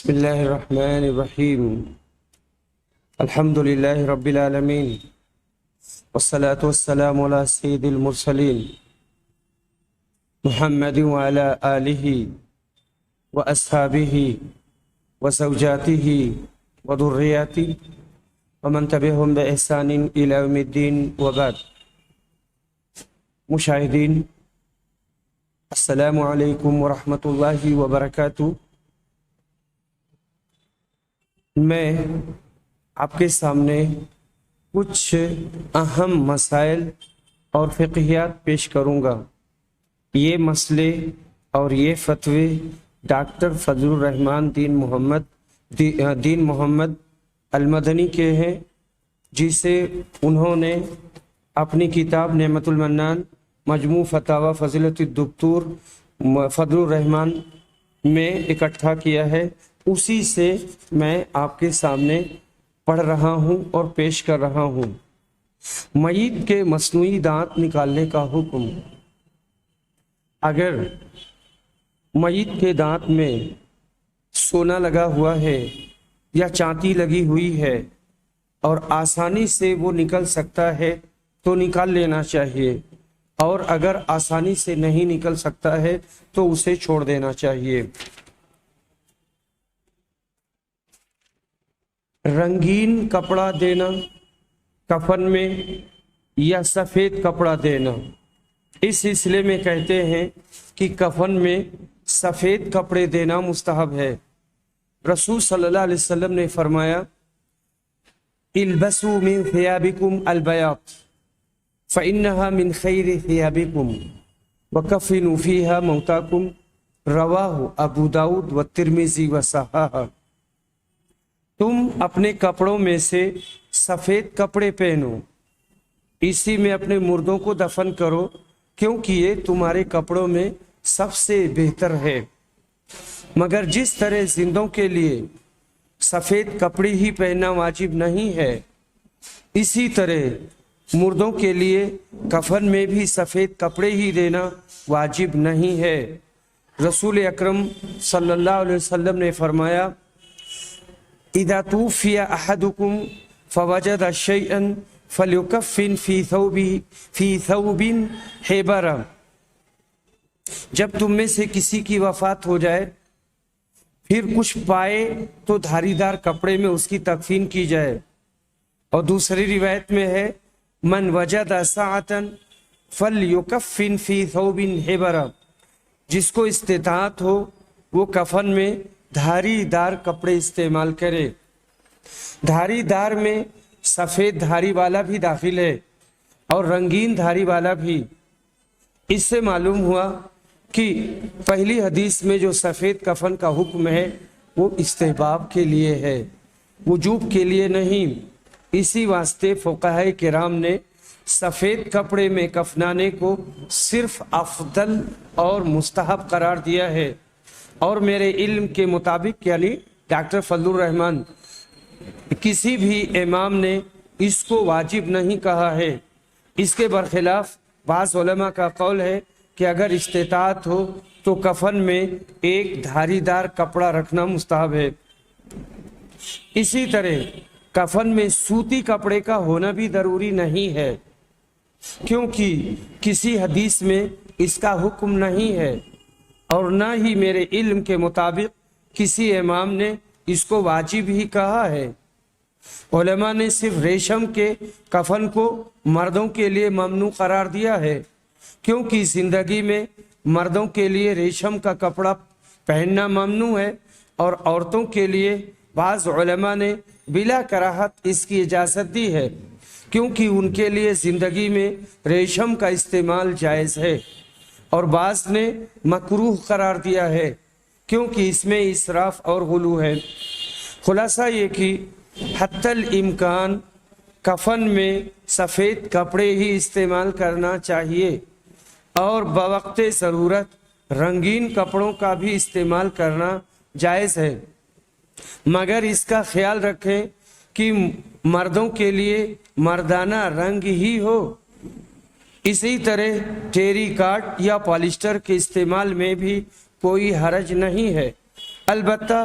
بسم اللہ الرحمن الرحیم الحمد للہ رب العالمین والصلاة والسلام علی سید المرسلین محمد وعلی آلہ واصحابہ وزوجاتہ وذریاتہ ومن تبعہم بإحسان الی یوم الدین وبعد۔ مشاہدین، السلام علیکم ورحمۃ اللہ وبرکاتہ۔ میں آپ کے سامنے کچھ اہم مسائل اور فقہیات پیش کروں گا۔ یہ مسئلے اور یہ فتوے ڈاکٹر فضل الرحمان دین محمد المدنی کے ہیں، جسے انہوں نے اپنی کتاب نعمت المنان مجموع فتاوی فضیلت الدکتور فضل الرحمان میں اکٹھا کیا ہے۔ اسی سے میں آپ کے سامنے پڑھ رہا ہوں اور پیش کر رہا ہوں۔ میت کے مصنوعی دانت نکالنے کا حکم۔ اگر میت کے دانت میں سونا لگا ہوا ہے یا چاندی لگی ہوئی ہے اور آسانی سے وہ نکل سکتا ہے تو نکال لینا چاہیے، اور اگر آسانی سے نہیں نکل سکتا ہے تو اسے چھوڑ دینا چاہیے۔ رنگین کپڑا دینا کفن میں یا سفید کپڑا دینا، اس سلسلے میں کہتے ہیں کہ کفن میں سفید کپڑے دینا مستحب ہے۔ رسول صلی اللہ علیہ وسلم نے فرمایا، البسوا من ثيابكم البياض فإنها من خير ثيابكم وكفنوا فيها موتاكم، رواه ابو داود والترمذی وصححہ۔ تم اپنے کپڑوں میں سے سفید کپڑے پہنو، اسی میں اپنے مردوں کو دفن کرو، کیونکہ یہ تمہارے کپڑوں میں سب سے بہتر ہے۔ مگر جس طرح زندوں کے لیے سفید کپڑے ہی پہننا واجب نہیں ہے، اسی طرح مردوں کے لیے کفن میں بھی سفید کپڑے ہی دینا واجب نہیں ہے۔ رسول اکرم صلی اللہ علیہ وسلم نے فرمایا، اذا توفی احدکم فوجد شیئا فلیکفن فی ثوب حبرا۔ جب تم میں سے کسی کی وفات ہو جائے پھر کچھ پائے تو دھاری دار کپڑے میں اس کی تکفین کی جائے۔ اور دوسری روایت میں ہے، من وجد ساعتا فلیکفن فی ثوب حبرا۔ جس کو استطاعت ہو وہ کفن میں دھاری دار کپڑے استعمال کرے۔ دھاری دار میں سفید دھاری والا بھی داخل ہے اور رنگین دھاری والا بھی۔ اس سے معلوم ہوا کہ پہلی حدیث میں جو سفید کفن کا حکم ہے وہ استحباب کے لیے ہے، وجوب کے لیے نہیں۔ اسی واسطے فقہائے کرام نے سفید کپڑے میں کفنانے کو صرف افضل اور مستحب قرار دیا ہے۔ اور میرے علم کے مطابق، یعنی ڈاکٹر فضل الرحمان، کسی بھی امام نے اس کو واجب نہیں کہا ہے۔ اس کے برخلاف بعض علماء کا قول ہے کہ اگر استطاعت ہو تو کفن میں ایک دھاری دار کپڑا رکھنا مستحب ہے۔ اسی طرح کفن میں سوتی کپڑے کا ہونا بھی ضروری نہیں ہے، کیونکہ کسی حدیث میں اس کا حکم نہیں ہے، اور نہ ہی میرے علم کے مطابق کسی امام نے اس کو واجب ہی کہا ہے۔ علماء نے صرف ریشم کے کفن کو مردوں کے لیے ممنوع قرار دیا ہے، کیونکہ زندگی میں مردوں کے لیے ریشم کا کپڑا پہننا ممنوع ہے، اور عورتوں کے لیے بعض علماء نے بلا کراہت اس کی اجازت دی ہے، کیونکہ ان کے لیے زندگی میں ریشم کا استعمال جائز ہے، اور بعض نے مکروہ قرار دیا ہے، کیونکہ اس میں اسراف اور غلو ہے۔ خلاصہ یہ کہ حتی الامکان کفن میں سفید کپڑے ہی استعمال کرنا چاہیے، اور بوقت ضرورت رنگین کپڑوں کا بھی استعمال کرنا جائز ہے، مگر اس کا خیال رکھیں کہ مردوں کے لیے مردانہ رنگ ہی ہو۔ اسی طرح ٹیری کاٹ یا پالسٹر کے استعمال میں بھی کوئی حرج نہیں ہے۔ البتہ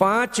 5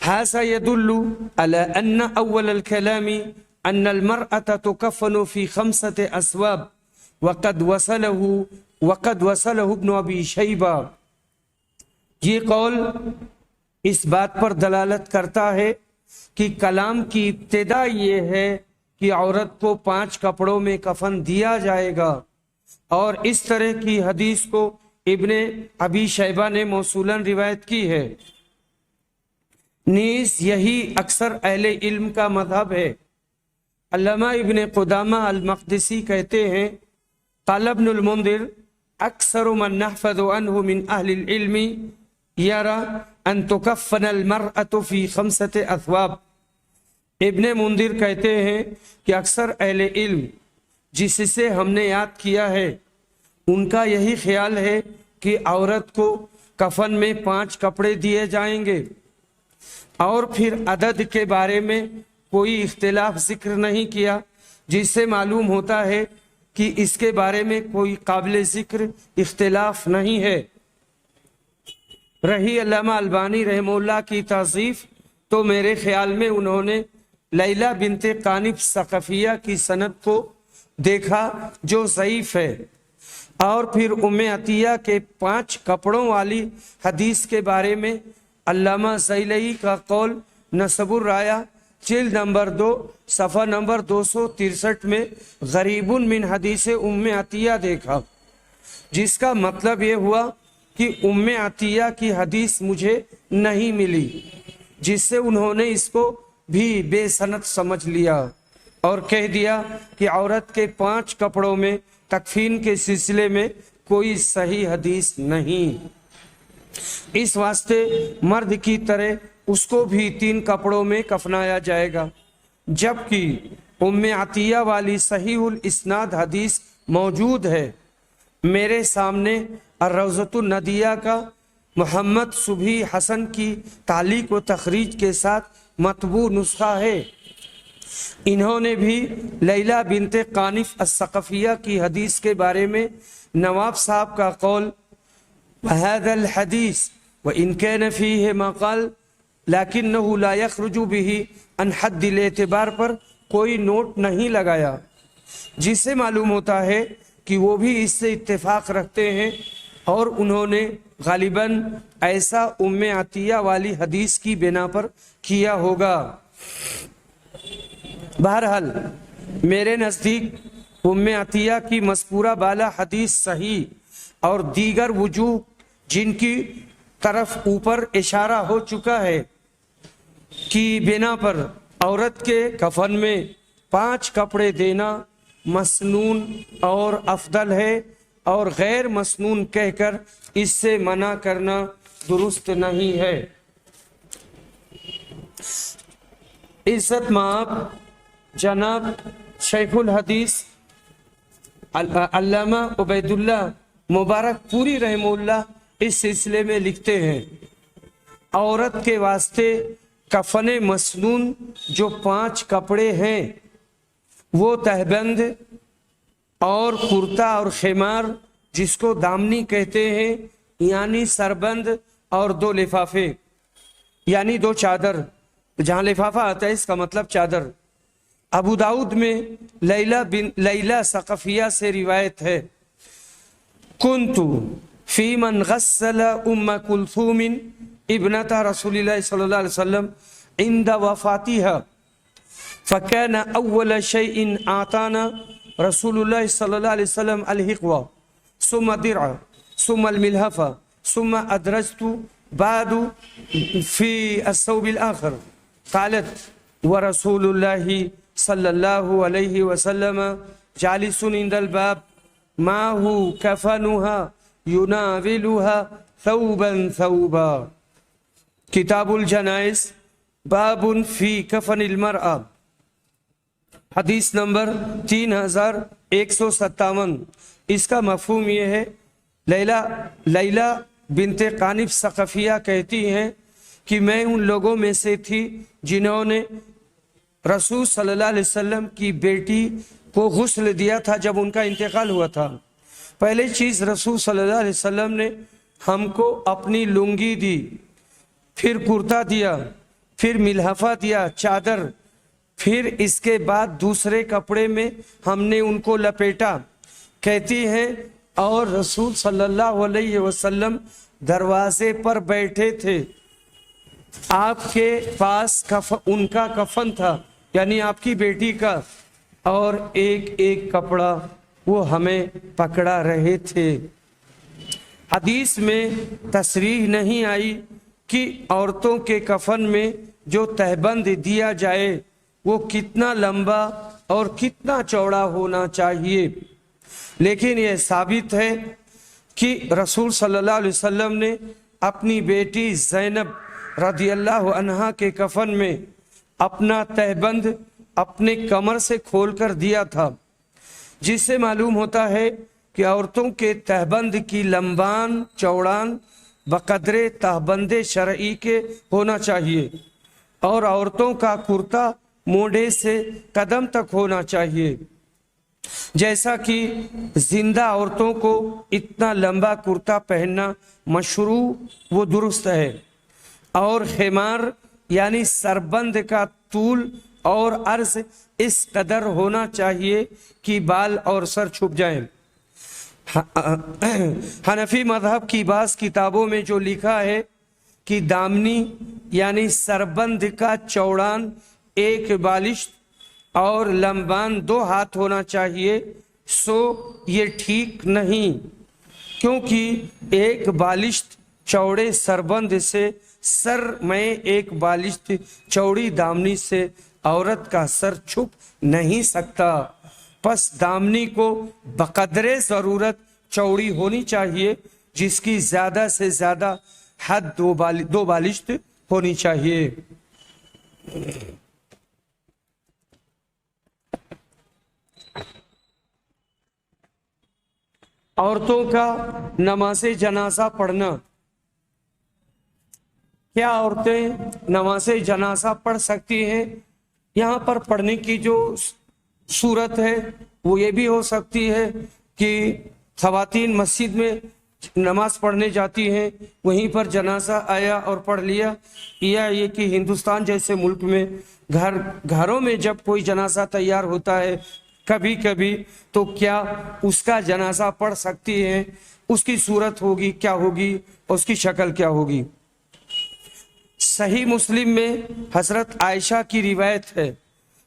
هذا يدل على أن أول الكلام أن المرأة تكفن في 5 أثواب وقد وصله ابن ابی شیبہ. یہ قول اس بات پر دلالت کرتا ہے کہ کلام کی ابتدا یہ ہے کہ عورت کو 5 کپڑوں میں کفن دیا جائے گا، اور اس طرح کی حدیث کو ابن ابی شیبہ نے موصولاً روایت کی ہے. نیز یہی اکثر اہل علم کا مذہب ہے. علامہ ابن قدامہ المقدسی کہتے ہیں قال ابن المنذر اکثر من نحفظ عنہ من اہل العلم یرا ان تکفن المرأة فی 5 اثواب. ابن منذر کہتے ہیں کہ اکثر اہل علم جس سے ہم نے یاد کیا ہے ان کا یہی خیال ہے کہ عورت کو کفن میں 5 کپڑے دیے جائیں گے، اور پھر عدد کے بارے میں کوئی اختلاف ذکر نہیں کیا، جس سے معلوم ہوتا ہے کہ اس کے بارے میں کوئی قابل ذکر اختلاف نہیں ہے. رہی علامہ البانی رحمہ اللہ کی تعریف، تو میرے خیال میں انہوں نے لیلہ بنت قانف ثقفیہ کی سند کو دیکھا جو ضعیف ہے، اور پھر ام عطیہ کے 5 کپڑوں والی حدیث کے بارے میں علامہ زیلعی کا قول نصب الرایہ جلد نمبر 2 صفحہ نمبر 263 میں غریب من حدیث ام عطیہ دیکھا، جس کا مطلب یہ ہوا کہ ام عطیہ کی حدیث مجھے نہیں ملی، جس سے انہوں نے اس کو بھی بے سند سمجھ لیا اور کہہ دیا کہ عورت کے 5 کپڑوں میں تکفین کے سلسلے میں کوئی صحیح حدیث نہیں. اس واسطے مرد کی طرح اس کو بھی 3 کپڑوں میں کفنایا جائے گا، جبکہ ام عطیہ والی صحیح الاسناد حدیث موجود ہے. میرے سامنے الروضۃ الندیہ کا محمد صبحی حسن کی تعلیق و تخریج کے ساتھ مطبوع نسخہ ہے. انہوں نے بھی لیلہ بنت قانف الثقفیہ کی حدیث کے بارے میں نواب صاحب کا قول هذا الحديث وإن كان فيه ما قال لكنه لا يخرج به عن حد الاعتبار پر کوئی نوٹ نہیں لگایا، جس سے معلوم ہوتا ہے کہ وہ بھی اس سے اتفاق رکھتے ہیں، اور انہوں نے غالباً ایسا ام عطیہ والی حدیث کی بنا پر کیا ہوگا. بہرحال میرے نزدیک ام عطیہ کی مذکورہ بالا حدیث صحیح اور دیگر وجوہ جن کی طرف اوپر اشارہ ہو چکا ہے کی بنا پر عورت کے کفن میں 5 کپڑے دینا مسنون اور افضل ہے، اور غیر مسنون کہہ کر اس سے منع کرنا درست نہیں ہے. عزت مآب جناب شیخ الحدیث علامہ عبید اللہ مبارک پوری رحمہ اللہ اس سلسلے میں لکھتے ہیں عورت کے واسطے کفن مسنون جو 5 کپڑے ہیں وہ تہبند اور کرتا اور خمار جس کو دامنی کہتے ہیں، یعنی سربند، اور 2 لفافے یعنی 2 چادر، جہاں لفافہ آتا ہے اس کا مطلب چادر. ابو داؤد میں لیلہ ثقفیہ سے روایت ہے کنت فی من غسل ام کلثوم ابنت رسول اللہ صلی اللہ علیہ وسلم عند وفاتها فكان اول شيء اعطانا رسول اللہ صلی اللہ علیہ وسلم الحقوہ ثم درع ثم الملحفہ ثم ادرجت بعد في الثوب الاخر. قالت ورسول اللہ صلی اللہ علیہ وسلم جالس عند الباب معه كفنها يناولها ثوبا ثوبا. کتاب الجنائز باب فی کفن المرأة حدیث نمبر 3157. اس کا مفہوم یہ ہے لیلہ بنت قانف ثقفیہ کہتی ہیں کہ میں ان لوگوں میں سے تھی جنہوں نے رسول صلی اللہ علیہ وسلم کی بیٹی کو غسل دیا تھا جب ان کا انتقال ہوا تھا. پہلی چیز رسول صلی اللہ علیہ وسلم نے ہم کو اپنی لنگی دی، پھر کرتا دیا، پھر ملحفہ دیا چادر، پھر اس کے بعد دوسرے کپڑے میں ہم نے ان کو لپیٹا۔ کہتی ہیں اور رسول صلی اللہ علیہ وسلم دروازے پر بیٹھے تھے، آپ کے پاس ان کا کفن تھا، یعنی آپ کی بیٹی کا، اور ایک ایک کپڑا وہ ہمیں پکڑا رہے تھے۔ حدیث میں تصریح نہیں آئی کہ عورتوں کے کفن میں جو تہبند دیا جائے وہ کتنا لمبا اور کتنا چوڑا ہونا چاہیے، لیکن یہ ثابت ہے کہ رسول صلی اللہ علیہ وسلم نے اپنی بیٹی زینب رضی اللہ عنہا کے کفن میں اپنا تہبند اپنے کمر سے کھول کر دیا تھا، جس سے معلوم ہوتا ہے کہ عورتوں کے تہبند کی لمبان چوڑان بقدر تہبند شرعی کے ہونا چاہیے، اور عورتوں کا کرتا موڈے سے قدم تک ہونا چاہیے۔ جیسا کہ زندہ عورتوں کو اتنا لمبا کرتا پہننا مشروع و درست ہے، اور خمار یعنی سربند کا طول اور عرض اس قدر ہونا چاہیے کہ بال اور سر چھپ جائیں۔ حنفی مذہب کی بعض کتابوں میں جو لکھا ہے کہ دامنی یعنی سربند کا چوڑان 1 بالشت اور لمبان 2 ہاتھ ہونا چاہیے، سو یہ ٹھیک نہیں، کیونکہ 1 بالشت چوڑے سربند سے سر میں 1 بالشت چوڑی دامنی سے عورت کا سر چھپ نہیں سکتا، پس دامنی کو بقدر ضرورت چوڑی ہونی چاہیے، جس کی زیادہ سے زیادہ حد 2 بالشت ہونی چاہیے۔ عورتوں کا نماز جنازہ پڑھنا، کیا عورتیں نماز جنازہ پڑھ سکتی ہیں؟ یہاں پر پڑھنے کی جو صورت ہے وہ یہ بھی ہو سکتی ہے کہ خواتین مسجد میں نماز پڑھنے جاتی ہیں، وہیں پر جنازہ آیا اور پڑھ لیا، یا یہ کہ ہندوستان جیسے ملک میں گھروں میں جب کوئی جنازہ تیار ہوتا ہے کبھی کبھی، تو کیا اس کا جنازہ پڑھ سکتی ہیں؟ اس کی صورت ہوگی کیا ہوگی، اس کی شکل کیا ہوگی؟ صحیح مسلم میں حضرت عائشہ کی روایت ہے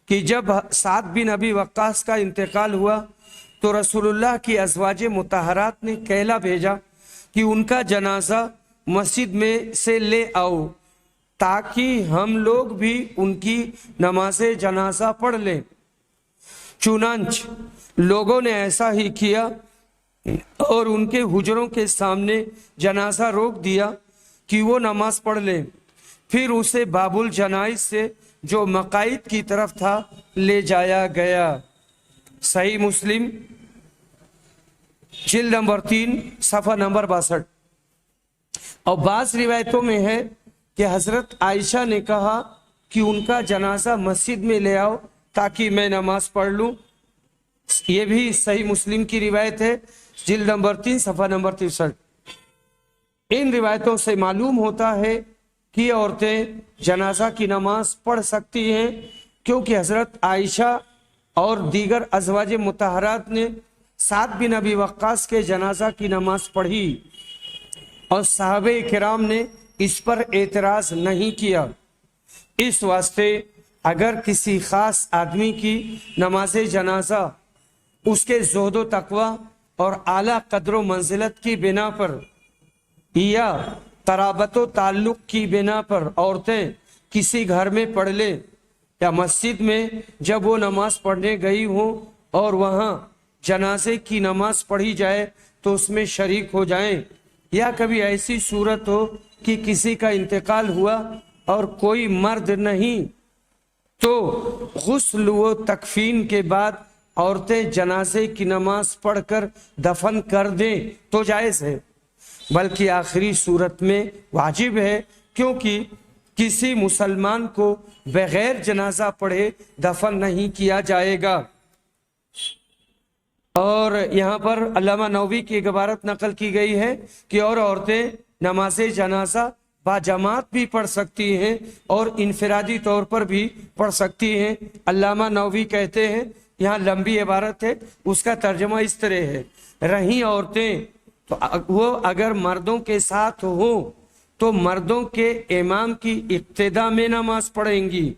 کہ جب سعد بن ابی وقاص کا انتقال ہوا تو رسول اللہ کی ازواج مطہرات نے کہلا بھیجا کہ ان کا جنازہ مسجد میں سے لے آؤ تاکہ ہم لوگ بھی ان کی نماز جنازہ پڑھ لیں۔ چنانچہ لوگوں نے ایسا ہی کیا اور ان کے حجروں کے سامنے جنازہ روک دیا کہ وہ نماز پڑھ لیں، پھر اسے باب الجنائز سے جو مقاعد کی طرف تھا لے جایا گیا۔ صحیح مسلم جلد نمبر 3 صفحہ نمبر 62۔ اور بعض روایتوں میں ہے کہ حضرت عائشہ نے کہا کہ ان کا جنازہ مسجد میں لے آؤ تاکہ میں نماز پڑھ لوں، یہ بھی صحیح مسلم کی روایت ہے، جلد نمبر 3 صفحہ نمبر 63۔ ان روایتوں سے معلوم ہوتا ہے کہ عورتیں جنازہ کی نماز پڑھ سکتی ہیں، کیونکہ حضرت عائشہ اور دیگر ازواج مطہرات نے سعد بن ابی وقاص کے جنازہ کی نماز پڑھی اور صحابہ کرام نے اس پر اعتراض نہیں کیا۔ اس واسطے اگر کسی خاص آدمی کی نماز جنازہ اس کے زہد و تقوی اور اعلیٰ قدر و منزلت کی بنا پر یا قرابت و تعلق کی بنا پر عورتیں کسی گھر میں پڑھ لیں، یا مسجد میں جب وہ نماز پڑھنے گئی ہوں اور وہاں جنازے کی نماز پڑھی جائے تو اس میں شریک ہو جائیں، یا کبھی ایسی صورت ہو کہ کسی کا انتقال ہوا اور کوئی مرد نہیں، تو غسل و تکفین کے بعد عورتیں جنازے کی نماز پڑھ کر دفن کر دیں تو جائز ہے، بلکہ آخری صورت میں واجب ہے، کیونکہ کسی مسلمان کو بغیر جنازہ پڑھے دفن نہیں کیا جائے گا۔ اور یہاں پر علامہ نووی کی ایک عبارت نقل کی گئی ہے کہ اور عورتیں نماز جنازہ باجماعت بھی پڑھ سکتی ہیں اور انفرادی طور پر بھی پڑھ سکتی ہیں۔ علامہ نووی کہتے ہیں، یہاں لمبی عبارت ہے، اس کا ترجمہ اس طرح ہے، رہیں عورتیں تو وہ اگر مردوں کے ساتھ ہوں تو مردوں کے امام کی ابتدا میں نماز پڑھیں گی،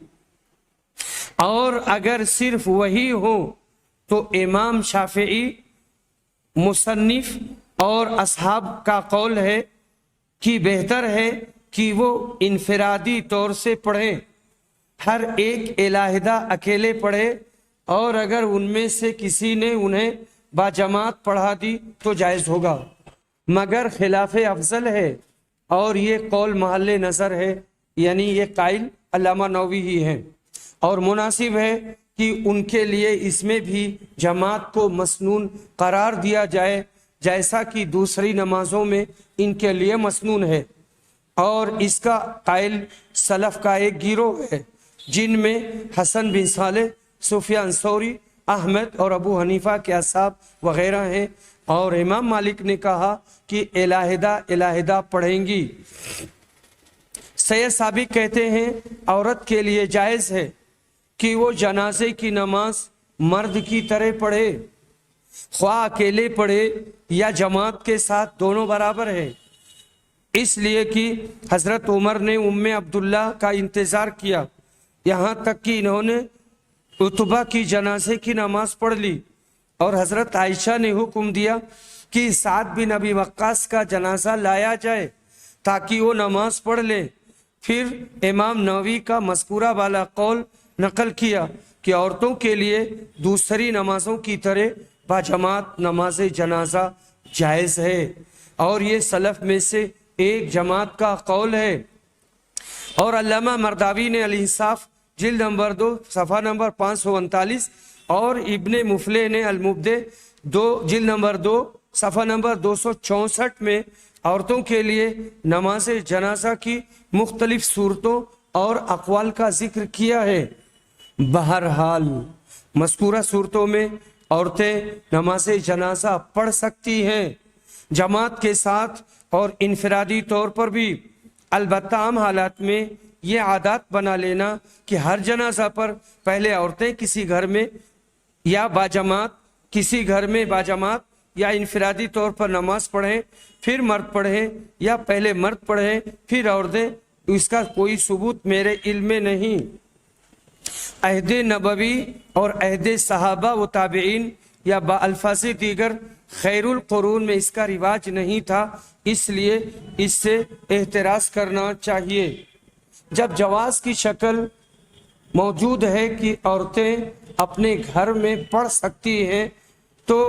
اور اگر صرف وہی ہو تو امام شافعی، مصنف اور اصحاب کا قول ہے کہ بہتر ہے کہ وہ انفرادی طور سے پڑھیں، ہر ایک علیحدہ اکیلے پڑھے، اور اگر ان میں سے کسی نے انہیں باجماعت پڑھا دی تو جائز ہوگا، مگر خلاف افضل ہے، اور یہ قول محل نظر ہے، یعنی یہ قائل علامہ نووی ہی ہیں، اور مناسب ہے کہ ان کے لیے اس میں بھی جماعت کو مسنون قرار دیا جائے، جیسا کہ دوسری نمازوں میں ان کے لیے مسنون ہے۔ اور اس کا قائل سلف کا ایک گروہ ہے، جن میں حسن بن صالح، سفیان ثوری، احمد اور ابو حنیفہ کے اصحاب وغیرہ ہیں، اور امام مالک نے کہا کہ علیحدہ پڑھیں گی۔ سید ثابت کہتے ہیں عورت کے لیے جائز ہے کہ وہ جنازے کی نماز مرد کی طرح پڑھے، خواہ اکیلے پڑھے یا جماعت کے ساتھ، دونوں برابر ہے، اس لیے کہ حضرت عمر نے ام عبداللہ کا انتظار کیا یہاں تک کہ انہوں نے عتبہ کی جنازے کی نماز پڑھ لی، اور حضرت عائشہ نے حکم دیا کہ سعد بن ابی وقاص کا جنازہ لایا جائے تاکہ وہ نماز پڑھ لے۔ پھر امام نووی کا مذکورہ والا قول نقل کیا کہ عورتوں کے لیے دوسری نمازوں کی طرح باجماعت نماز جنازہ جائز ہے، اور یہ سلف میں سے ایک جماعت کا قول ہے۔ اور علامہ مرداوی نے الانصاف جلد نمبر 2 صفحہ نمبر 539 اور ابن مفلح نے المبدع جلد نمبر 2 صفحہ نمبر 264 میں عورتوں کے لیے نماز جنازہ کی مختلف صورتوں اور اقوال کا ذکر کیا ہے۔ بہرحال مذکورہ صورتوں میں عورتیں نماز جنازہ پڑھ سکتی ہیں، جماعت کے ساتھ اور انفرادی طور پر بھی، البتہ عام حالات میں یہ عادات بنا لینا کہ ہر جنازہ پر پہلے عورتیں کسی گھر میں یا باجماعت یا انفرادی طور پر نماز پڑھیں، پھر مرد پڑھیں، یا پہلے مرد پڑھیں پھر عورتیں، اس کا کوئی ثبوت میرے علم میں نہیں۔ عہد نبوی اور عہد صحابہ و تابعین یا بالفاظ دیگر خیر القرون میں اس کا رواج نہیں تھا، اس لیے اس سے احتراز کرنا چاہیے۔ جب جواز کی شکل موجود ہے کہ عورتیں اپنے گھر میں پڑھ سکتی ہیں تو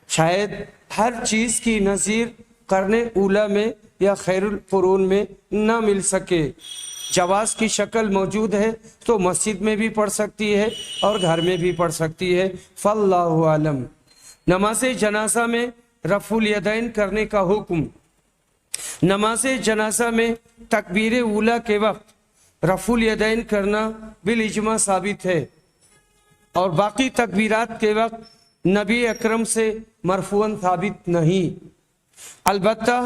شاید ہر چیز کی نظیر قرن اولیٰ میں یا خیر القرون میں نہ مل سکے۔ جواز کی شکل موجود ہے تو مسجد میں بھی پڑھ سکتی ہے اور گھر میں بھی پڑھ سکتی ہے، فاللہ عالم۔ نماز جنازہ میں رفع الیدین کرنے کا حکم۔ نماز جنازہ میں تکبیر اولیٰ کے وقت رفع الیدین کرنا بالاجماع ثابت ہے، اور باقی تکبیرات کے وقت نبی اکرم سے مرفوعاً ثابت نہیں۔ البتہ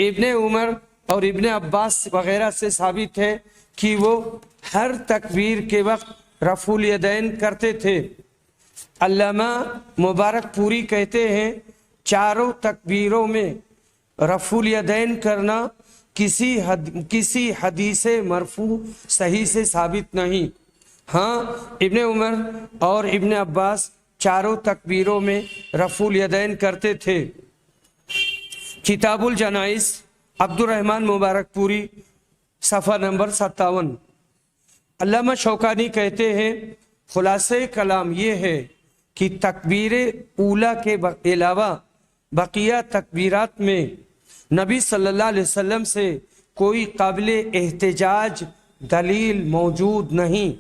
ابن عمر اور ابن عباس وغیرہ سے ثابت ہے کہ وہ ہر تکبیر کے وقت رفع الیدین کرتے تھے۔ علامہ مبارک پوری کہتے ہیں چاروں تکبیروں میں رفع الیدین کرنا کسی حدیث مرفوع صحیح سے ثابت نہیں۔ ہاں ابن عمر اور ابن عباس چاروں تکبیروں میں رفع الیدین کرتے تھے۔ کتاب الجنائز عبد الرحمن مبارک پوری صفحہ نمبر 57۔ علامہ شوکانی کہتے ہیں خلاصہ کلام یہ ہے کہ تکبیر اولیٰ کے علاوہ بقیہ تکبیرات میں نبی صلی اللہ علیہ وسلم سے کوئی قابل احتجاج دلیل موجود نہیں،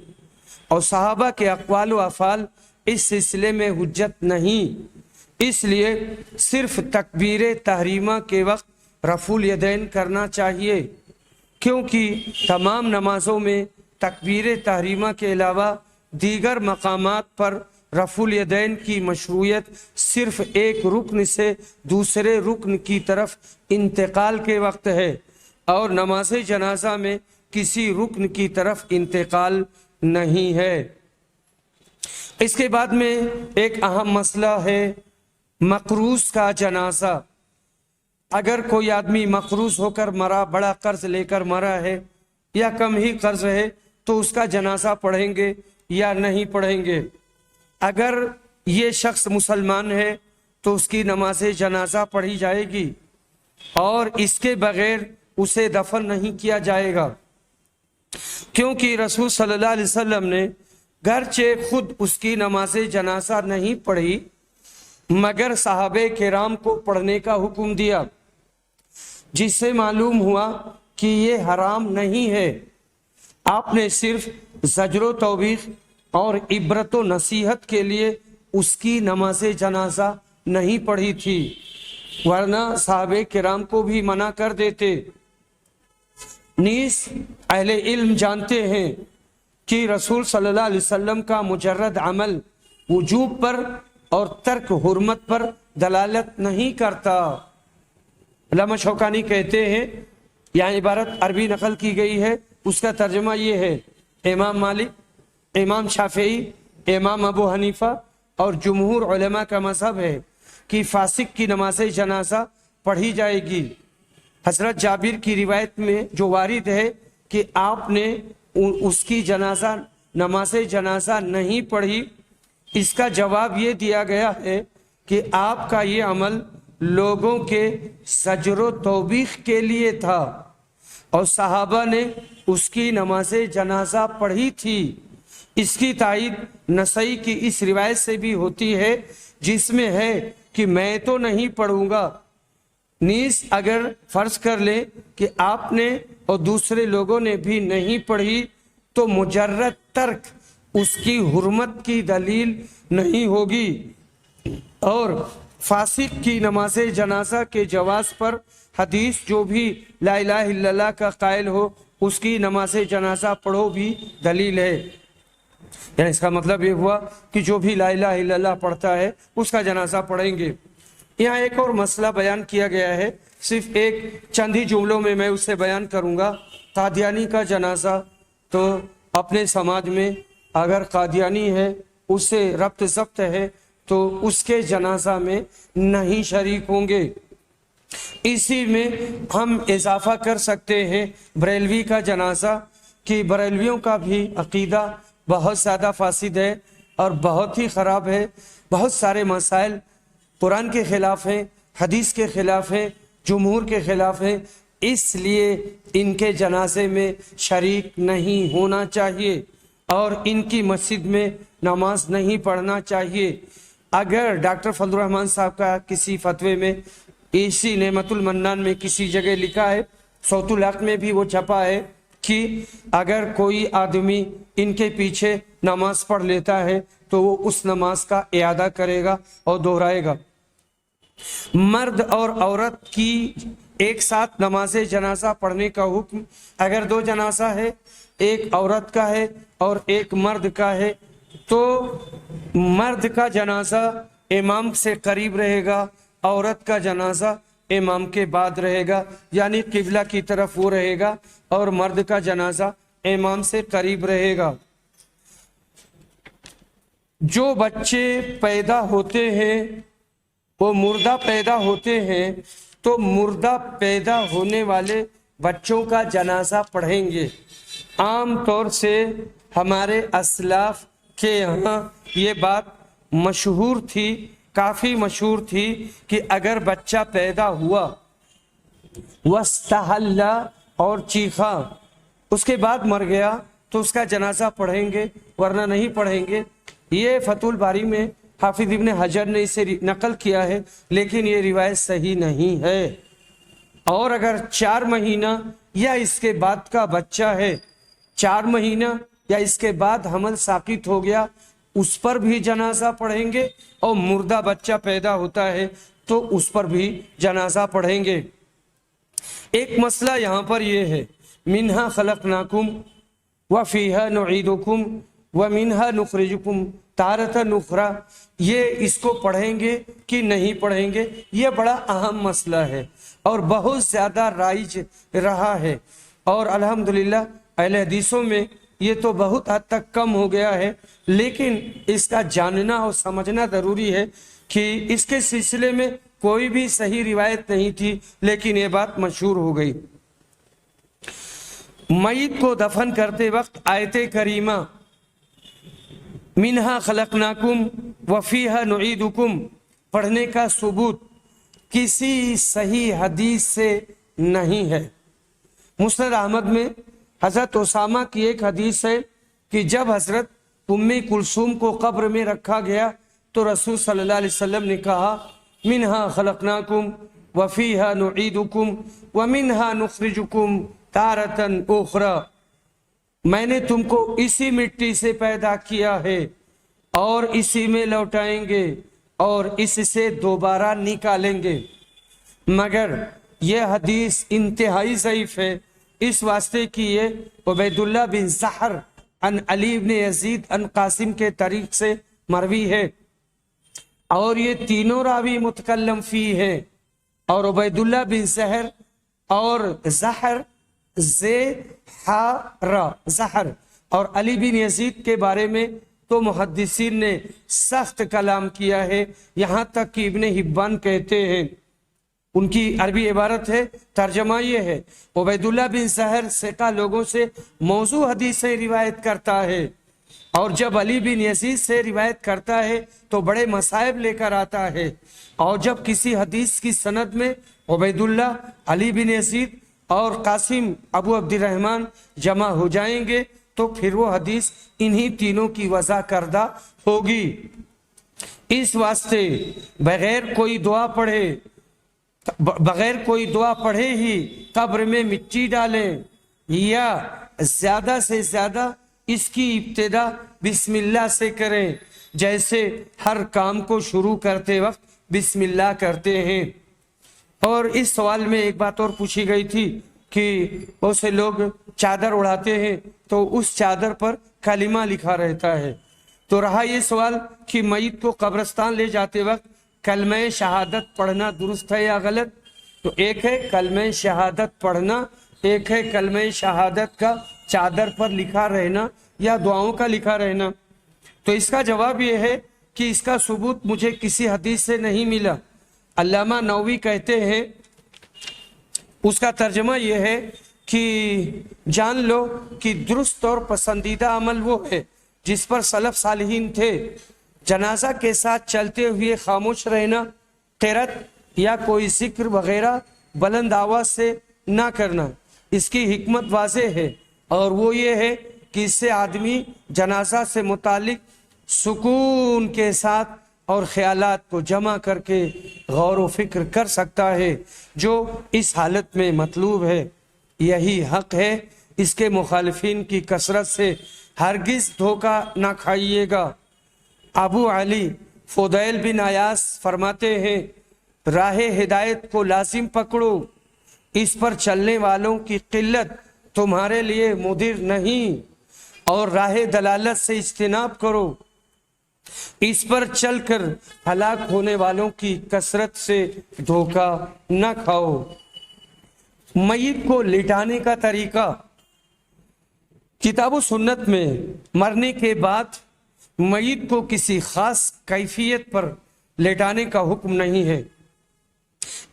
اور صحابہ کے اقوال و افعال اس سلسلے میں حجت نہیں، اس لیے صرف تکبیر تحریمہ کے وقت رفع الیدین کرنا چاہیے، کیونکہ تمام نمازوں میں تکبیر تحریمہ کے علاوہ دیگر مقامات پر رفع الیدین کی مشروعیت صرف ایک رکن سے دوسرے رکن کی طرف انتقال کے وقت ہے، اور نماز جنازہ میں کسی رکن کی طرف انتقال نہیں ہے۔ اس کے بعد میں ایک اہم مسئلہ ہے مقروض کا جنازہ۔ اگر کوئی آدمی مقروض ہو کر مرا، بڑا قرض لے کر مرا ہے یا کم ہی قرض ہے، تو اس کا جنازہ پڑھیں گے یا نہیں پڑھیں گے؟ اگر یہ شخص مسلمان ہے تو اس کی نماز جنازہ پڑھی جائے گی اور اس کے بغیر اسے دفن نہیں کیا جائے گا، کیونکہ رسول صلی اللہ علیہ وسلم نے گرچہ خود اس کی نماز جنازہ نہیں پڑھی مگر صحابہ کرام کو پڑھنے کا حکم دیا، جس سے معلوم ہوا کہ یہ حرام نہیں ہے۔ آپ نے صرف زجر و توبیخ اور عبرت و نصیحت کے لیے اس کی نماز جنازہ نہیں پڑھی تھی، ورنہ صحابہ کرام کو بھی منع کر دیتے۔ نیز اہل علم جانتے ہیں کہ رسول صلی اللہ علیہ وسلم کا مجرد عمل وجوب پر اور ترک حرمت پر دلالت نہیں کرتا۔ علامہ شوکانی کہتے ہیں، یہاں عبارت عربی نقل کی گئی ہے، اس کا ترجمہ یہ ہے: امام مالک، امام شافعی، امام ابو حنیفہ اور جمہور علماء کا مذہب ہے کہ فاسق کی نماز جنازہ پڑھی جائے گی۔ حضرت جابر کی روایت میں جو وارد ہے کہ آپ نے اس کی نماز جنازہ نہیں پڑھی، اس کا جواب یہ دیا گیا ہے کہ آپ کا یہ عمل لوگوں کے زجر و توبیخ کے لیے تھا اور صحابہ نے اس کی نماز جنازہ پڑھی تھی۔ اس کی تائید نسائی کی اس روایت سے بھی ہوتی ہے جس میں ہے کہ میں تو نہیں پڑھوں گا۔ نیز اگر فرض کر لیں کہ آپ نے اور دوسرے لوگوں نے بھی نہیں پڑھی تو مجرد ترک اس کی حرمت کی دلیل نہیں ہوگی، اور فاسق کی نماز جنازہ کے جواز پر حدیث جو بھی لا الہ الا اللہ کا قائل ہو اس کی نماز جنازہ پڑھو بھی دلیل ہے۔ یعنی اس کا مطلب یہ ہوا کہ جو بھی لا الہ الا اللہ پڑھتا ہے اس کا جنازہ پڑھیں گے۔ یہاں ایک اور مسئلہ بیان کیا گیا ہے، صرف ایک چند ہی جملوں میں میں اسے بیان کروں گا۔ قادیانی کا جنازہ تو اپنے سماج میں اگر قادیانی ہے، اسے ربط ضبط ہے، تو اس کے جنازہ میں نہیں شریک ہوں گے۔ اسی میں ہم اضافہ کر سکتے ہیں بریلوی کا جنازہ، کہ بریلویوں کا بھی عقیدہ بہت زیادہ فاسد ہے اور بہت ہی خراب ہے۔ بہت سارے مسائل قرآن کے خلاف ہیں، حدیث کے خلاف ہیں، جمہور کے خلاف ہیں، اس لیے ان کے جنازے میں شریک نہیں ہونا چاہیے اور ان کی مسجد میں نماز نہیں پڑھنا چاہیے۔ اگر ڈاکٹر فضل الرحمان صاحب کا کسی فتوے میں، اسی نعمت المنان میں کسی جگہ لکھا ہے، صوت الحق میں بھی وہ چھپا ہے کہ اگر کوئی آدمی ان کے پیچھے نماز پڑھ لیتا ہے تو وہ اس نماز کا اعادہ کرے گا اور دہرائے گا۔ مرد اور عورت کی ایک ساتھ نماز جنازہ پڑھنے کا حکم، اگر دو جنازہ ہے، ایک عورت کا ہے اور ایک مرد کا ہے، تو مرد کا جنازہ امام سے قریب رہے گا، عورت کا جنازہ امام کے بعد رہے گا، یعنی قبلہ کی طرف وہ رہے گا، اور مرد کا جنازہ امام سے قریب رہے گا۔ جو بچے پیدا ہوتے ہیں وہ مردہ پیدا ہوتے ہیں، تو مردہ پیدا ہونے والے بچوں کا جنازہ پڑھیں گے۔ عام طور سے ہمارے اسلاف کے یہاں یہ بات مشہور تھی، کافی مشہور تھی، کہ اگر بچہ پیدا ہوا وَاسْتَحَلَّ اور چیخا، اس کے بعد مر گیا، تو اس کا جنازہ پڑھیں گے، ورنہ نہیں پڑھیں گے۔ یہ فتح الباری میں حافظ ابن حجر نے اسے نقل کیا ہے، لیکن یہ روایت صحیح نہیں ہے۔ اور اگر 4 مہینہ یا اس کے بعد کا بچہ ہے، 4 مہینہ یا اس کے بعد حمل ساقط ہو گیا، اس پر بھی جنازہ پڑھیں گے، اور مردہ بچہ پیدا ہوتا ہے تو اس پر بھی جنازہ پڑھیں گے۔ ایک مسئلہ یہاں پر یہ ہے، منہا خلقناکم وفیہا نعیدکم ومنہا نخرجکم تارۃ اخری، یہ اس کو پڑھیں گے کہ نہیں پڑھیں گے، یہ بڑا اہم مسئلہ ہے۔ اور بہت زیادہ رائج رہا ہے، اور الحمدللہ اہل حدیثوں میں یہ تو بہت حد تک کم ہو گیا ہے، لیکن اس کا جاننا اور سمجھنا ضروری ہے کہ اس کے سلسلے میں کوئی بھی صحیح روایت نہیں تھی، لیکن یہ بات مشہور ہو گئی۔ میت کو دفن کرتے وقت آیت کریمہ منہا خلقناکم وفیہا نعیدکم پڑھنے کا ثبوت کسی صحیح حدیث سے نہیں ہے۔ مسند احمد میں حضرت اسامہ کی ایک حدیث ہے کہ جب حضرت ام کلثوم کو قبر میں رکھا گیا تو رسول صلی اللہ علیہ وسلم نے کہا منہا خلقناکم وفیہا نعیدکم ومنہا نخرجکم تارتن اخری، میں نے تم کو اسی مٹی سے پیدا کیا ہے اور اسی میں لوٹائیں گے اور اس سے دوبارہ نکالیں گے۔ مگر یہ حدیث انتہائی ضعیف ہے، اس واسطے کہ یہ عبید اللہ بن زحر عن علی بن یزید عن قاسم کے طریق سے مروی ہے، اور یہ تینوں راوی متکلم فی ہے، اور عبید اللہ بن زحر اور زحر زحر اور علی بن یزید کے بارے میں تو محدثین نے سخت کلام کیا ہے، یہاں تک کہ ابن حبان کہتے ہیں، ان کی عربی عبارت ہے، ترجمہ یہ ہے عبید اللہ بن زحر ثقہ لوگوں سے موضوع حدیثیں روایت کرتا ہے، اور جب علی بن یزید سے روایت کرتا ہے تو بڑے مصائب لے کر آتا ہے، اور جب کسی حدیث کی سند میں عبید اللہ، علی بن یزید اور قاسم ابو عبد الرحمن جمع ہو جائیں گے تو پھر وہ حدیث انہی تینوں کی وضع کردہ ہوگی۔ اس واسطے بغیر کوئی دعا پڑھے ہی قبر میں مٹی ڈالیں، یا زیادہ سے زیادہ اس کی ابتدا بسم اللہ سے کریں، جیسے ہر کام کو شروع کرتے وقت بسم اللہ کرتے ہیں۔ اور اس سوال میں ایک بات اور پوچھی گئی تھی کہ بہت سے لوگ چادر اڑاتے ہیں تو اس چادر پر کلمہ لکھا رہتا ہے، تو رہا یہ سوال کہ میت کو قبرستان لے جاتے وقت کلمہ شہادت پڑھنا درست ہے یا غلط؟ تو ایک ہے کلمہ شہادت پڑھنا، ایک ہے کلمہ شہادت کا چادر پر لکھا رہنا یا دعاؤں کا لکھا رہنا۔ تو اس کا جواب یہ ہے کہ اس کا ثبوت مجھے کسی حدیث سے نہیں ملا۔ علامہ نووی کہتے ہیں، اس کا ترجمہ یہ ہے کہ جان لو کہ درست اور پسندیدہ عمل وہ ہے جس پر سلف صالحین تھے، جنازہ کے ساتھ چلتے ہوئے خاموش رہنا، قرأت یا کوئی ذکر وغیرہ بلند آواز سے نہ کرنا۔ اس کی حکمت واضح ہے، اور وہ یہ ہے کہ اس سے آدمی جنازہ سے متعلق سکون کے ساتھ اور خیالات کو جمع کر کے غور و فکر کر سکتا ہے، جو اس حالت میں مطلوب ہے۔ یہی حق ہے، اس کے مخالفین کی کثرت سے ہرگز دھوکہ نہ کھائیے گا۔ ابو علی فضیل بن عیاض فرماتے ہیں، راہ ہدایت کو لازم پکڑو، اس پر چلنے والوں کی قلت تمہارے لیے مضر نہیں، اور راہ دلالت سے اجتناب کرو، اس پر چل کر ہلاک ہونے والوں کی کثرت سے دھوکہ نہ کھاؤ۔ میت کو لٹانے کا طریقہ، کتاب و سنت میں مرنے کے بعد میت کو کسی خاص کیفیت پر لٹانے کا حکم نہیں ہے۔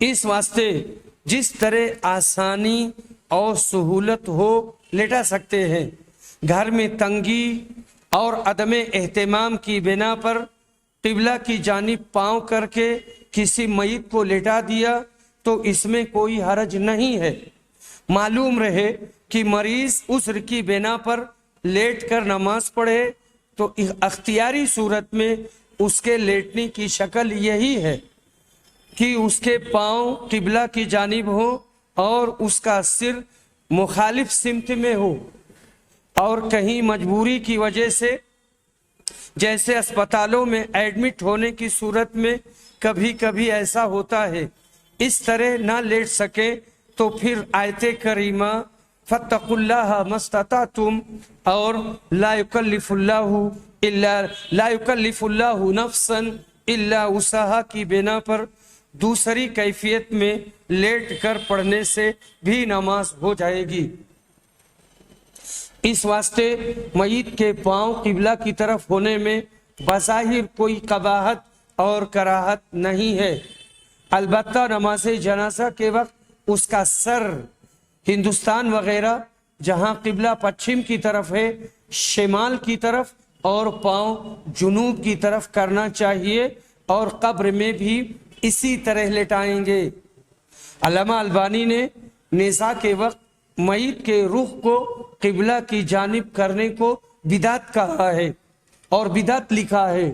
اس واسطے جس طرح آسانی اور سہولت ہو لٹا سکتے ہیں۔ گھر میں تنگی اور عدم اہتمام کی بنا پر قبلہ کی جانب پاؤں کر کے کسی میت کو لٹا دیا تو اس میں کوئی حرج نہیں ہے۔ معلوم رہے کہ مریض عذر کی بنا پر لیٹ کر نماز پڑھے تو اختیاری صورت میں اس کے لیٹنے کی شکل یہی ہے کہ اس کے پاؤں قبلہ کی جانب ہو اور اس کا سر مخالف سمت میں ہو، اور کہیں مجبوری کی وجہ سے جیسے اسپتالوں میں ایڈمٹ ہونے کی صورت میں کبھی کبھی ایسا ہوتا ہے، اس طرح نہ لیٹ سکے تو پھر آیت کریمہ فاتقوا اللہ ما استطعتم اور لا یکلف اللہ نفسا الا وسعها کی بنا پر دوسری کیفیت میں لیٹ کر پڑھنے سے بھی نماز ہو جائے گی۔ اس واسطے میت کے پاؤں قبلہ کی طرف ہونے میں بظاہر کوئی قباحت اور کراہت نہیں ہے، البتہ نماز جنازہ کے وقت اس کا سر ہندوستان وغیرہ جہاں قبلہ پچھم کی طرف ہے شمال کی طرف اور پاؤں جنوب کی طرف کرنا چاہیے، اور قبر میں بھی اسی طرح لٹائیں گے۔ علامہ البانی نے نزاع کے وقت میت کے رخ کو قبلہ کی جانب کرنے کو بدعت کہا ہے اور بدعت لکھا ہے۔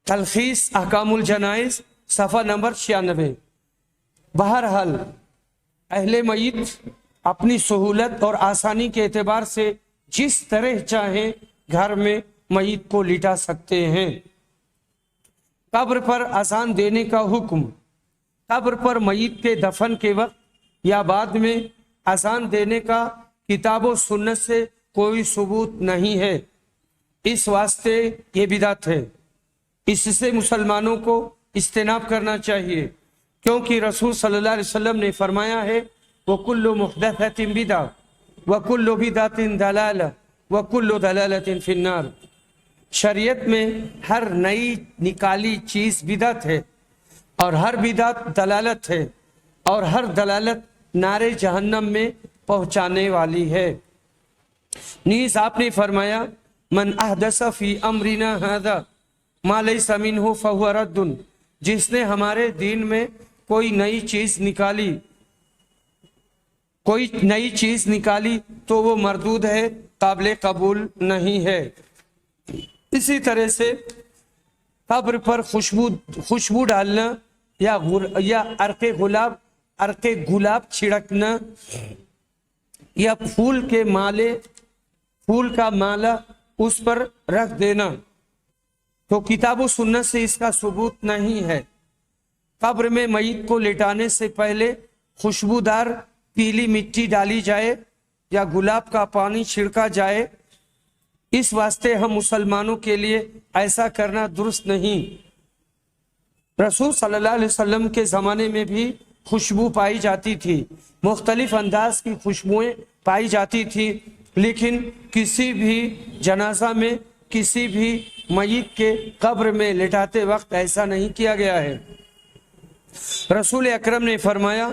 تلخیص احکام الجنائز صفحہ نمبر 96۔ بہرحال اہل میت اپنی سہولت اور آسانی کے اعتبار سے جس طرح چاہیں گھر میں میت کو لٹا سکتے ہیں۔ قبر پر اذان دینے کا حکم۔ قبر پر میت کے دفن کے وقت یا بعد میں اذان دینے کا کتاب و سنت سے کوئی ثبوت نہیں ہے، اس واسطے یہ بدعت ہے۔ اس سے مسلمانوں کو اجتناب کرنا چاہیے، کیونکہ رسول صلی اللہ علیہ وسلم نے فرمایا ہے وَكُلُّ مُحْدَثَةٍ بِدْعَةٍ وَكُلُّ بِدْعَةٍ ضَلَالَةٍ وَكُلُّ ضَلَالَةٍ فِي النَّارِ۔ شریعت میں ہر نئی نکالی چیز بدعت ہے، اور ہر بدعت دلالت ہے، اور ہر دلالت نار جہنم میں پہنچانے والی ہے۔ نیز آپ نے فرمایا من احدث فی امرنا ھذا ما لیس منہ فہو رد، جس نے ہمارے دین میں کوئی نئی چیز نکالی تو وہ مردود ہے، قابل قبول نہیں ہے۔ اسی طرح سے قبر پر خوشبو ڈالنا یا عرق گلاب چھڑکنا یا پھول کا مالا اس پر رکھ دینا تو کتاب و سنت سے اس کا ثبوت نہیں ہے۔ قبر میں میت کو لٹانے سے پہلے خوشبودار پیلی مٹی ڈالی جائے یا گلاب کا پانی چھڑکا جائے، اس واسطے ہم مسلمانوں کے لیے ایسا کرنا درست نہیں۔ رسول صلی اللہ علیہ وسلم کے زمانے میں بھی خوشبو پائی جاتی تھی، مختلف انداز کی خوشبوئیں پائی جاتی تھی، لیکن کسی بھی جنازہ میں کسی بھی میت کے قبر میں لٹاتے وقت ایسا نہیں کیا گیا ہے۔ رسول اکرم نے فرمایا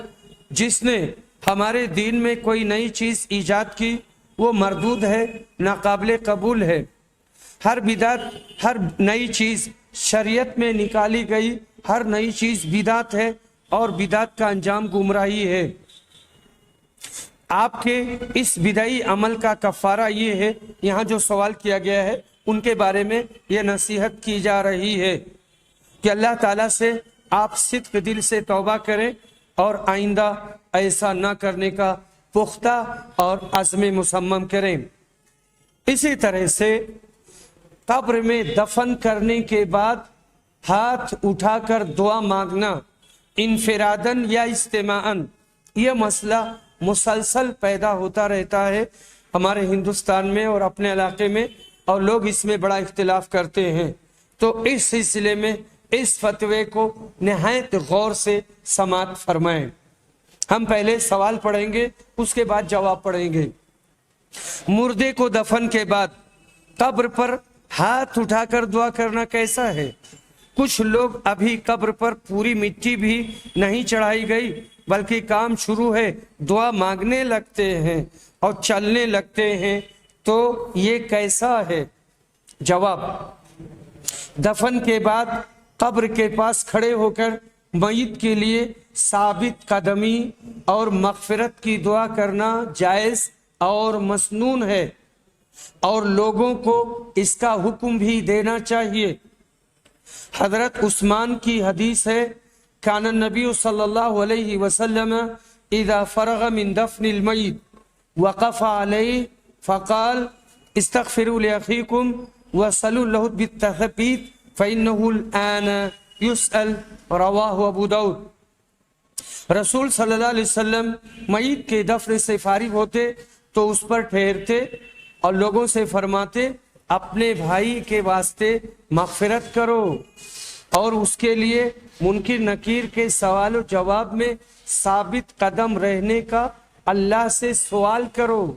جس نے ہمارے دین میں کوئی نئی چیز ایجاد کی وہ مردود ہے، ناقابل قبول ہے۔ ہر بدعت، ہر نئی چیز شریعت میں نکالی گئی ہر نئی چیز بدعت ہے، اور بدعت کا انجام گمراہی ہے۔ آپ کے اس بدعی عمل کا کفارہ یہ ہے، یہاں جو سوال کیا گیا ہے ان کے بارے میں یہ نصیحت کی جا رہی ہے کہ اللہ تعالیٰ سے آپ صدق دل سے توبہ کریں اور آئندہ ایسا نہ کرنے کا پختہ اور عزم مصمم کریں۔ اسی طرح سے قبر میں دفن کرنے کے بعد ہاتھ اٹھا کر دعا مانگنا انفراداً یا اجتماعاً، یہ مسئلہ مسلسل پیدا ہوتا رہتا ہے ہمارے ہندوستان میں اور اپنے علاقے میں، اور لوگ اس میں بڑا اختلاف کرتے ہیں۔ تو اس سلسلے میں اس فتوے کو نہایت غور سے سماعت فرمائیں۔ ہم پہلے سوال پڑھیں گے، اس کے بعد جواب پڑھیں گے۔ مردے کو دفن کے بعد قبر پر ہاتھ اٹھا کر دعا کرنا کیسا ہے؟ کچھ لوگ ابھی قبر پر پوری مٹی بھی نہیں چڑھائی گئی بلکہ کام شروع ہے، دعا مانگنے لگتے ہیں اور چلنے لگتے ہیں، تو یہ کیسا ہے؟ جواب: دفن کے بعد قبر کے پاس کھڑے ہو کر میت کے لیے ثابت قدمی اور مغفرت کی دعا کرنا جائز اور مسنون ہے، اور لوگوں کو اس کا حکم بھی دینا چاہیے۔ حضرت عثمان کی حدیث ہے کان النبی صلی اللہ علیہ وسلم اذا فرغ من دفن المیت وقف علیہ فقال استغفروا لأخیکم وصلوا له بالتثبیت فإنه الآن یسأل، رواہ ابو داؤد۔ رسول صلی اللہ علیہ وسلم میت کے دفن سے فارغ ہوتے تو اس پر ٹھہرتے اور لوگوں سے فرماتے اپنے بھائی کے واسطے مغفرت کرو، اور اس کے لیے منکر نکیر کے سوال و جواب میں ثابت قدم رہنے کا اللہ سے سوال کرو،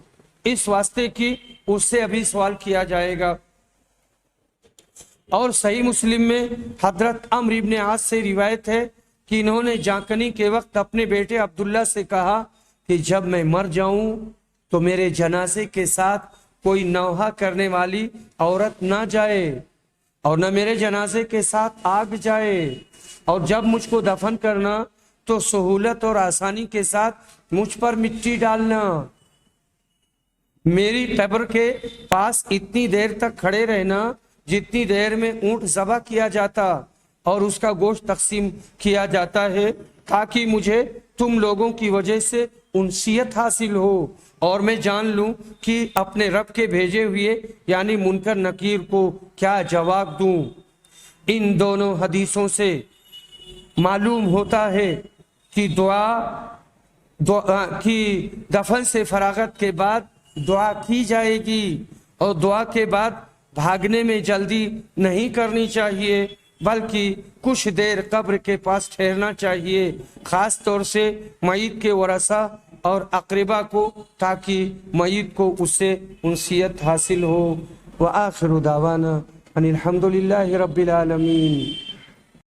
اس واسطے کی اس سے ابھی سوال کیا جائے گا۔ اور صحیح مسلم میں حضرت عمرو بن عاص سے روایت ہے کہ انہوں نے جانکنی کے وقت اپنے بیٹے عبداللہ سے کہا کہ جب میں مر جاؤں تو میرے جنازے کے ساتھ کوئی نوحہ کرنے والی عورت نہ جائے اور نہ میرے جنازے کے ساتھ آگ جائے، اور جب مجھ کو دفن کرنا تو سہولت اور آسانی کے ساتھ مجھ پر مٹی ڈالنا۔ میری قبر کے پاس اتنی دیر تک کھڑے رہنا جتنی دیر میں اونٹ ذبح کیا جاتا اور اس کا گوشت تقسیم کیا جاتا ہے، تاکہ مجھے تم لوگوں کی وجہ سے انسیت حاصل ہو اور میں جان لوں کہ اپنے رب کے بھیجے ہوئے یعنی منکر نکیر کو کیا جواب دوں۔ ان دونوں حدیثوں سے معلوم ہوتا ہے کہ دعا کی دفن سے فراغت کے بعد دعا کی جائے گی، اور دعا کے بعد بھاگنے میں جلدی نہیں کرنی چاہیے، بلکہ کچھ دیر قبر کے پاس ٹھہرنا چاہیے، خاص طور سے میت کے ورثہ اور اقربا کو، تاکہ میت کو اس سے انسیت حاصل ہو۔ وآخر دعوانا ان الحمد للہ رب العالمین۔